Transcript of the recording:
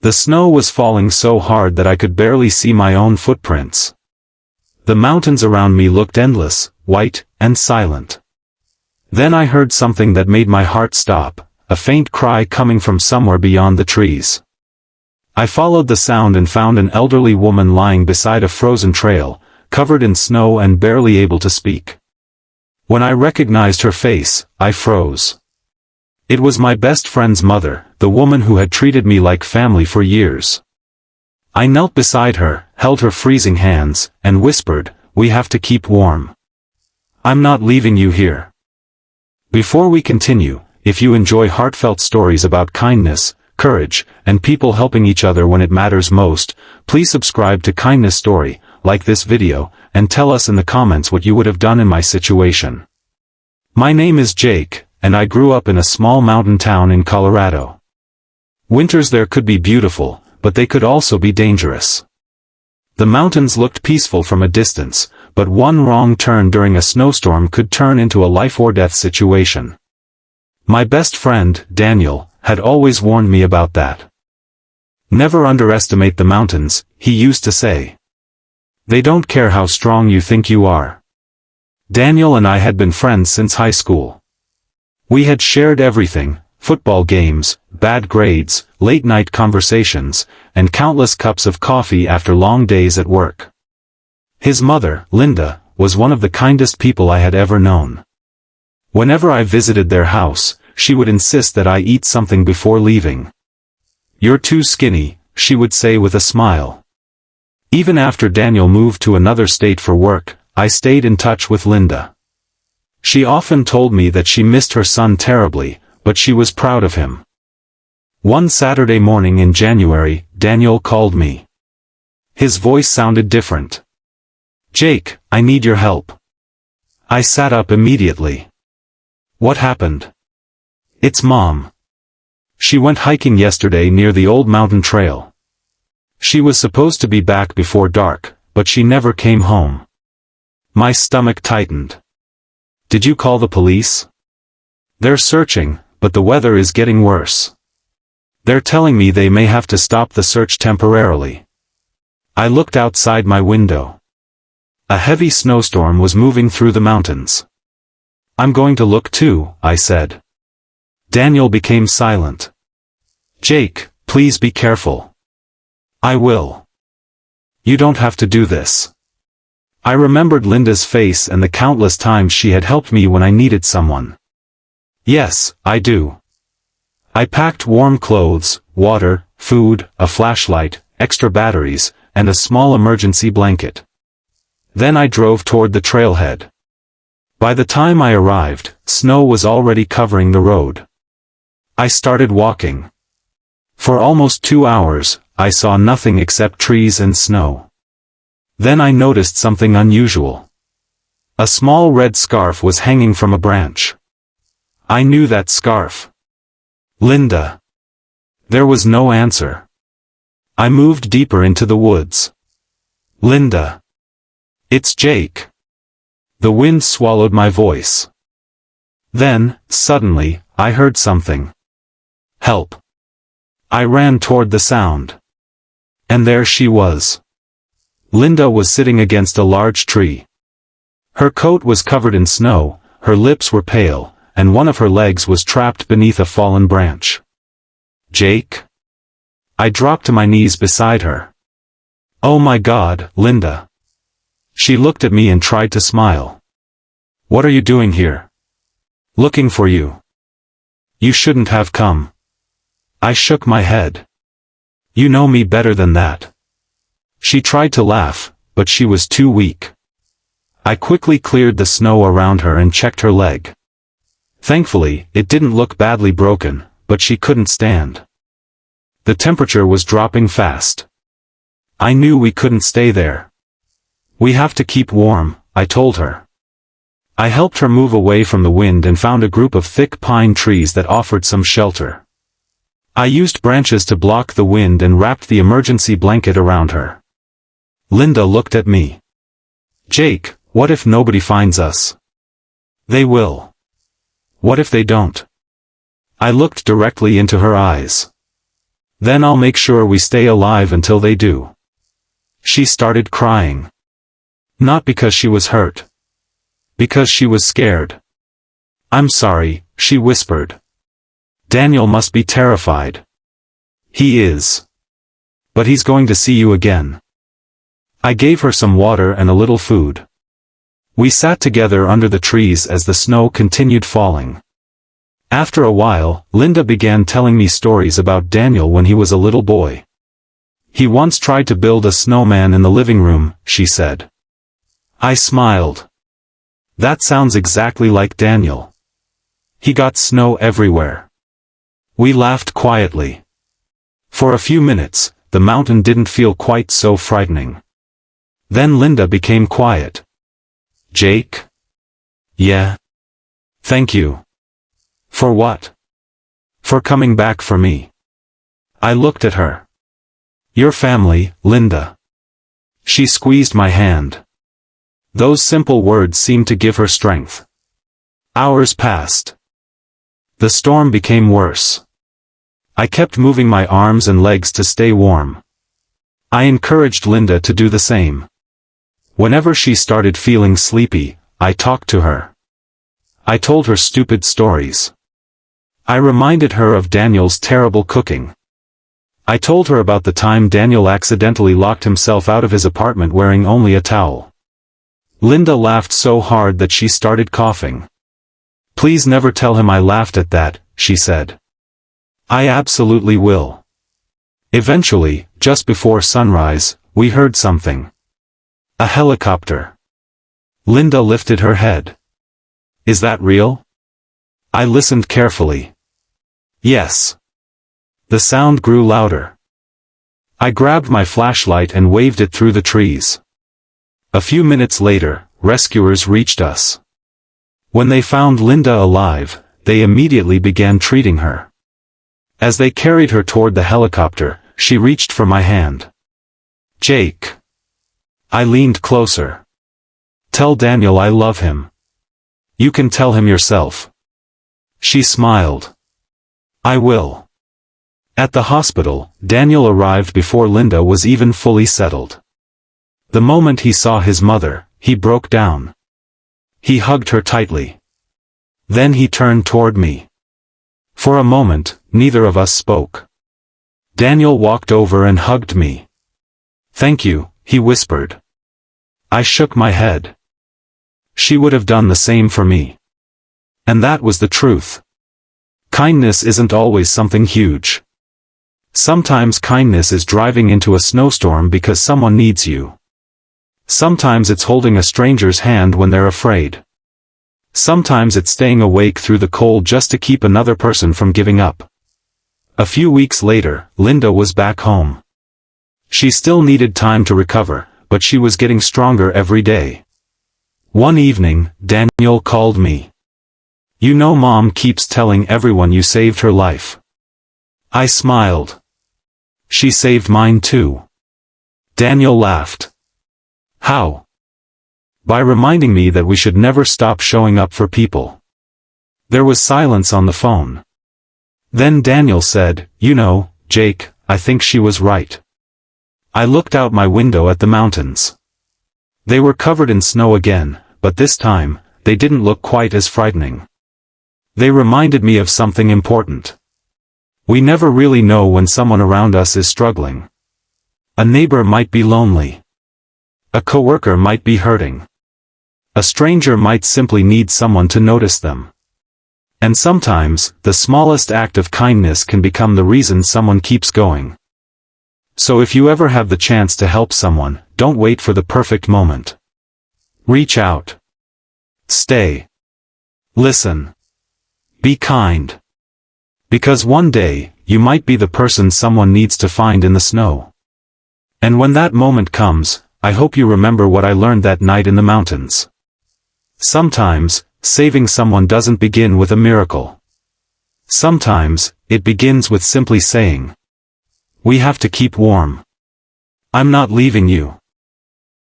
The snow was falling so hard that I could barely see my own footprints. The mountains around me looked endless, white, and silent. Then I heard something that made my heart stop, a faint cry coming from somewhere beyond the trees. I followed the sound and found an elderly woman lying beside a frozen trail, covered in snow and barely able to speak. When I recognized her face, I froze. It was my best friend's mother, the woman who had treated me like family for years. I knelt beside her, held her freezing hands, and whispered, "We have to keep warm. I'm not leaving you here." Before we continue, if you enjoy heartfelt stories about kindness, courage, and people helping each other when it matters most, please subscribe to Kindness Story, like this video, and tell us in the comments what you would have done in my situation. My name is Jake, and I grew up in a small mountain town in Colorado. Winters there could be beautiful, but they could also be dangerous. The mountains looked peaceful from a distance, but one wrong turn during a snowstorm could turn into a life-or-death situation. My best friend, Daniel, had always warned me about that. "Never underestimate the mountains," he used to say. "They don't care how strong you think you are." Daniel and I had been friends since high school. We had shared everything: football games, bad grades, late-night conversations, and countless cups of coffee after long days at work. His mother, Linda, was one of the kindest people I had ever known. Whenever I visited their house, she would insist that I eat something before leaving. "You're too skinny," she would say with a smile. Even after Daniel moved to another state for work, I stayed in touch with Linda. She often told me that she missed her son terribly, but she was proud of him. One Saturday morning in January, Daniel called me. His voice sounded different. "Jake, I need your help." I sat up immediately. "What happened?" "It's Mom. She went hiking yesterday near the old mountain trail. She was supposed to be back before dark, but she never came home." My stomach tightened. "Did you call the police?" "They're searching, but the weather is getting worse. They're telling me they may have to stop the search temporarily." I looked outside my window. A heavy snowstorm was moving through the mountains. "I'm going to look too," I said. Daniel became silent. "Jake, please be careful." "I will." "You don't have to do this." I remembered Linda's face and the countless times she had helped me when I needed someone. "Yes, I do." I packed warm clothes, water, food, a flashlight, extra batteries, and a small emergency blanket. Then I drove toward the trailhead. By the time I arrived, snow was already covering the road. I started walking. For almost 2 hours, I saw nothing except trees and snow. Then I noticed something unusual. A small red scarf was hanging from a branch. I knew that scarf. Linda. There was no answer. I moved deeper into the woods. "Linda. It's Jake." The wind swallowed my voice. Then, suddenly, I heard something. "Help." I ran toward the sound. And there she was. Linda was sitting against a large tree. Her coat was covered in snow, her lips were pale, and one of her legs was trapped beneath a fallen branch. "Jake?" I dropped to my knees beside her. "Oh my God, Linda." She looked at me and tried to smile. "What are you doing here?" "Looking for you." "You shouldn't have come." I shook my head. "You know me better than that." She tried to laugh, but she was too weak. I quickly cleared the snow around her and checked her leg. Thankfully, it didn't look badly broken, but she couldn't stand. The temperature was dropping fast. I knew we couldn't stay there. "We have to keep warm," I told her. I helped her move away from the wind and found a group of thick pine trees that offered some shelter. I used branches to block the wind and wrapped the emergency blanket around her. Linda looked at me. "Jake, what if nobody finds us?" "They will." "What if they don't?" I looked directly into her eyes. Then I'll make sure we stay alive until they do. She started crying. Not because she was hurt. Because she was scared. I'm sorry, she whispered. Daniel must be terrified. He is. But he's going to see you again. I gave her some water and a little food. We sat together under the trees as the snow continued falling. After a while, Linda began telling me stories about Daniel when he was a little boy. He once tried to build a snowman in the living room, she said. I smiled. That sounds exactly like Daniel. He got snow everywhere. We laughed quietly. For a few minutes, the mountain didn't feel quite so frightening. Then Linda became quiet. Jake? Yeah. Thank you. For what? For coming back for me. I looked at her. Your family, Linda. She squeezed my hand. Those simple words seemed to give her strength. Hours passed. The storm became worse. I kept moving my arms and legs to stay warm. I encouraged Linda to do the same. Whenever she started feeling sleepy, I talked to her. I told her stupid stories. I reminded her of Daniel's terrible cooking. I told her about the time Daniel accidentally locked himself out of his apartment wearing only a towel. Linda laughed so hard that she started coughing. Please never tell him I laughed at that, she said. I absolutely will. Eventually, just before sunrise, we heard something. A helicopter. Linda lifted her head. Is that real? I listened carefully. Yes. The sound grew louder. I grabbed my flashlight and waved it through the trees. A few minutes later, rescuers reached us. When they found Linda alive, they immediately began treating her. As they carried her toward the helicopter, she reached for my hand. Jake. I leaned closer. Tell Daniel I love him. You can tell him yourself. She smiled. I will. At the hospital, Daniel arrived before Linda was even fully settled. The moment he saw his mother, he broke down. He hugged her tightly. Then he turned toward me. For a moment, neither of us spoke. Daniel walked over and hugged me. Thank you, he whispered. I shook my head. She would have done the same for me. And that was the truth. Kindness isn't always something huge. Sometimes kindness is driving into a snowstorm because someone needs you. Sometimes it's holding a stranger's hand when they're afraid. Sometimes it's staying awake through the cold just to keep another person from giving up. A few weeks later, Linda was back home. She still needed time to recover, but she was getting stronger every day. One evening, Daniel called me. You know, Mom keeps telling everyone you saved her life. I smiled. She saved mine too. Daniel laughed. How? By reminding me that we should never stop showing up for people. There was silence on the phone. Then Daniel said, You know, Jake, I think she was right. I looked out my window at the mountains. They were covered in snow again, but this time, they didn't look quite as frightening. They reminded me of something important. We never really know when someone around us is struggling. A neighbor might be lonely. A coworker might be hurting. A stranger might simply need someone to notice them. And sometimes, the smallest act of kindness can become the reason someone keeps going. So if you ever have the chance to help someone, don't wait for the perfect moment. Reach out. Stay. Listen. Be kind. Because one day, you might be the person someone needs to find in the snow. And when that moment comes, I hope you remember what I learned that night in the mountains. Sometimes, saving someone doesn't begin with a miracle. Sometimes, it begins with simply saying, we have to keep warm. I'm not leaving you.